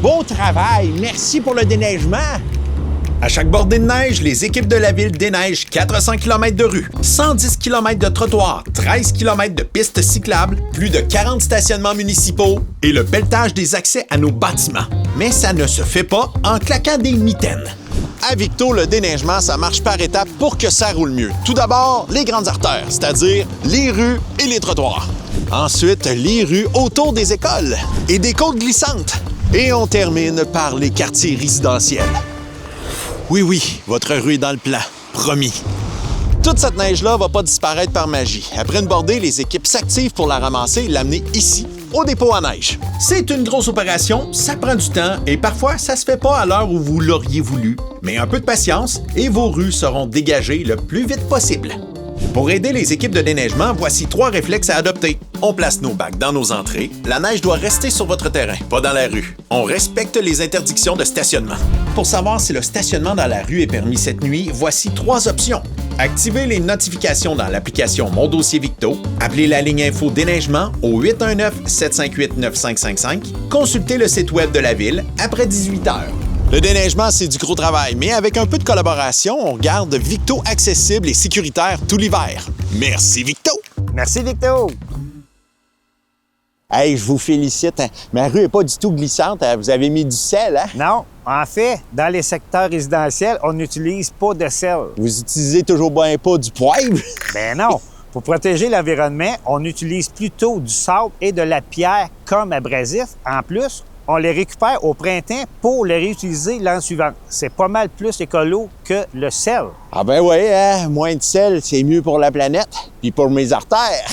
Beau travail! Merci pour le déneigement! À chaque bordée de neige, les équipes de la ville déneigent 400 km de rues, 110 km de trottoirs, 13 km de pistes cyclables, plus de 40 stationnements municipaux et le pelletage des accès à nos bâtiments. Mais ça ne se fait pas en claquant des mitaines. À Victo, le déneigement, ça marche par étapes pour que ça roule mieux. Tout d'abord, les grandes artères, c'est-à-dire les rues et les trottoirs. Ensuite, les rues autour des écoles et des côtes glissantes. Et on termine par les quartiers résidentiels. Oui, votre rue est dans le plan. Promis. Toute cette neige-là va pas disparaître par magie. Après une bordée, les équipes s'activent pour la ramasser et l'amener ici, au dépôt à neige. C'est une grosse opération, ça prend du temps et parfois ça se fait pas à l'heure où vous l'auriez voulu. Mais un peu de patience et vos rues seront dégagées le plus vite possible. Pour aider les équipes de déneigement, voici 3 réflexes à adopter. On place nos bacs dans nos entrées. La neige doit rester sur votre terrain, pas dans la rue. On respecte les interdictions de stationnement. Pour savoir si le stationnement dans la rue est permis cette nuit, voici 3 options. Activez les notifications dans l'application Mon Dossier Victo. Appelez la ligne info déneigement au 819-758-9555. Consultez le site web de la ville après 18 heures. Le déneigement, c'est du gros travail, mais avec un peu de collaboration, on garde Victo accessible et sécuritaire tout l'hiver. Merci, Victo! Merci, Victo! Hey, je vous félicite. Ma rue n'est pas du tout glissante. Vous avez mis du sel, hein? Non, en fait, dans les secteurs résidentiels, on n'utilise pas de sel. Vous utilisez toujours bien pas du poivre? Ben non. Pour protéger l'environnement, on utilise plutôt du sable et de la pierre comme abrasif. En plus, on les récupère au printemps pour les réutiliser l'an suivant. C'est pas mal plus écolo que le sel. Ah ben oui, hein? Moins de sel, c'est mieux pour la planète, puis pour mes artères.